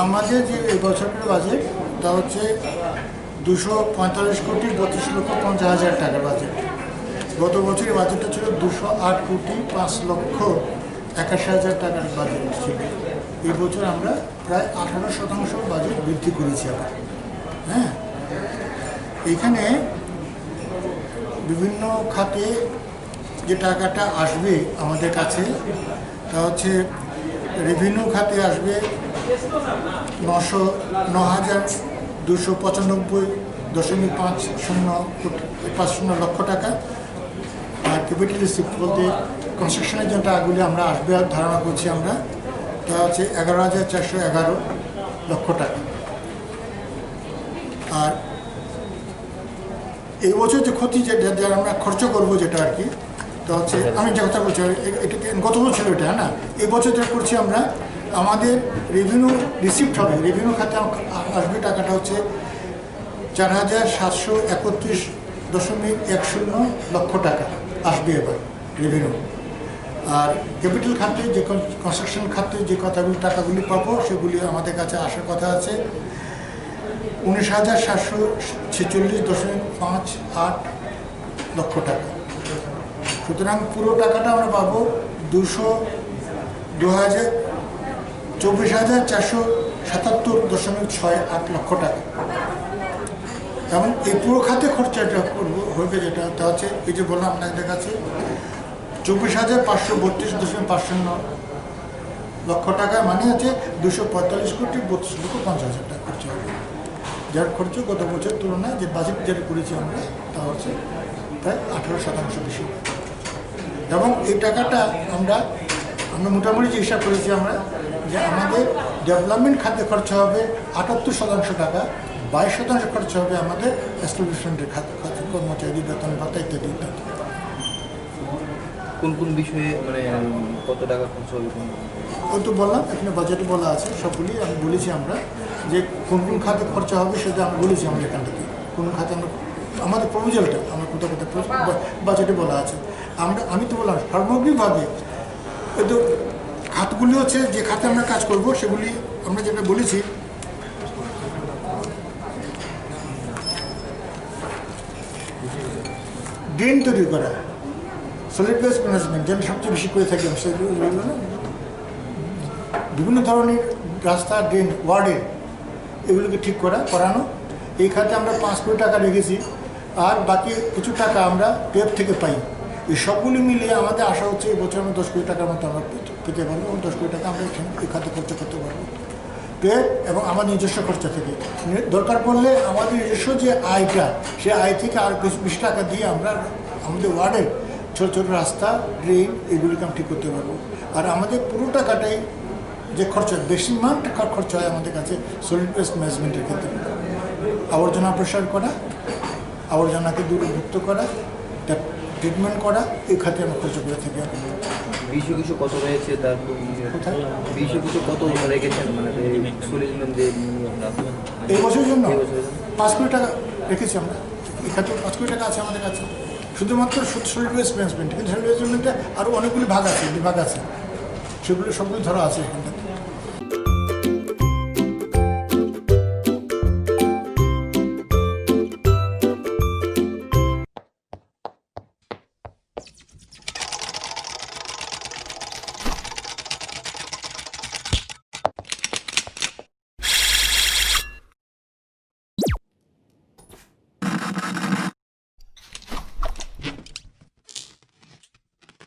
আমাদের যে এই বছরের বাজেট তা হচ্ছে 245,32,50,50,000 টাকার বাজেট। গত বছরের বাজেটটা ছিল 208,05,81,000 টাকার বাজেট ছিল। এই বছর আমরা প্রায় 18% বাজেট বৃদ্ধি করেছি আবার। হ্যাঁ, এইখানে বিভিন্ন খাতে যে টাকাটা আসবে আমাদের কাছে তা হচ্ছে রেভিনিউ খাতে আসবে 9,295.50 লক্ষ টাকা। আর ক্যাপিটাল রিসিপ্ট বলতে কনস্ট্রাকশনের যে টাকাগুলি আমরা আসবে ধারণা করছি আমরা, তা হচ্ছে 11,411 লক্ষ টাকা। আর এই বছর যে ক্ষতি যেটা যারা আমরা খরচ করবো যেটা আর কি, তা হচ্ছে আমি যে কথা বলছি এটা গত বছর ছিল এটা, না এই বছর যেটা করছি আমরা, আমাদের রেভিনিউ রিসিপ্ট হবে, রেভিনিউ খাতে আসবে টাকাটা হচ্ছে 4,731.10 লক্ষ টাকা আসবে এবার রেভিনিউ। আর ক্যাপিটাল খাতে যে কনস্ট্রাকশন খাতে যে কথাগুলি টাকাগুলি পাবো সেগুলি আমাদের কাছে আসার কথা আছে 19,746.58 লক্ষ টাকা। সুতরাং পুরো টাকাটা আমরা পাবো 24,477.68 লক্ষ টাকা। এবং এই পুরো খাতে খরচাটা হবে যেটা তা হচ্ছে এই যে বললাম আপনাদের কাছে 24,532.55 লক্ষ টাকা, মানে হচ্ছে 245,32,50,000 টাকা খরচা হবে। যার খরচ গত বছরের তুলনায় যে বাজেট যেটা করেছি আমরা তা হচ্ছে প্রায় 18% বেশি। এবং এই টাকাটা আমরা মোটামুটি যে হিসাব করেছি আমরা যে আমাদের ডেভেলপমেন্ট খাতে খরচা হবে 78% টাকা, 22% খরচা হবে আমাদের এস্টাবলিশমেন্টের খাতে, কর্মচারী বেতন ভাতা ইত্যাদি ইত্যাদি। কোন কোন বিষয়ে মানে কত টাকা খরচ হবে? ওই তো বললাম এখানে বাজেটে বলা আছে, সবগুলি আমি বলেছি আমরা যে কোন কোন খাতে খরচা হবে সেটা আমি বলেছি আমরা এখান থেকে। কোন খাতে আমরা আমাদের প্রপোজালটা আমরা কোথাও কোথাও বাজেটে বলা আছে। আমি তো বললাম সার্বগ্রিকভাবে ওই তো খাতগুলি হচ্ছে যে খাতে আমরা কাজ করব সেগুলি আমরা যেটা বলেছি ড্রেন তৈরি করা, সলিড ওয়েস্ট ম্যানেজমেন্ট যেটা সবচেয়ে বেশি করে থাকি সেগুলো বিভিন্ন ধরনের রাস্তা ড্রেন ওয়ার্ডের এগুলোকে ঠিক করানো। এই খাতে আমরা 5 কোটি টাকা রেখেছি, আর বাকি কিছু টাকা আমরা টেপ থেকে পাই। এই সবগুলি মিলিয়ে আমাদের আশা হচ্ছে এই বছর আমরা 10 কোটি টাকার মতো আমরা পেতে পারবো, এবং 10 কোটি টাকা আমরা এই খাতে খরচা করতে পারবো টেপ এবং আমার নিজস্ব খরচা থেকে। দরকার পড়লে আমাদের নিজস্ব যে আয়টা সে আয় থেকে আর বেশি টাকা দিয়ে আমরা আমাদের ওয়ার্ডের ছোটো ছোটো রাস্তা ড্রেন এগুলিকে আমি ঠিক করতে পারবো। আর আমাদের পুরো টাকাটাই যে খরচা বেশি মান টাকার খরচা হয় আমাদের কাছে সলিড ওয়েস্ট ম্যানেজমেন্টের ক্ষেত্রে, আবর্জনা প্রসার করা, আবর্জনাকে দূরীভূত করা, তার ট্রিটমেন্ট করা, এই খাতে আমরা খরচা করে থাকি। কিছু কত রয়েছে তার কিছু কত রেখেছেন মানে এই বছরের জন্য 5 কোটি টাকা রেখেছি আমরা। এই খাতে 5 কোটি টাকা আছে আমাদের কাছে শুধুমাত্র সলিড ওয়েস্ট ম্যানেজমেন্ট। কিন্তু সলিড ওয়েস্ট ম্যানেজমেন্টে আরও অনেকগুলি বিভাগ আছে, সেগুলো সবগুলি ধরা আছে এখানটা।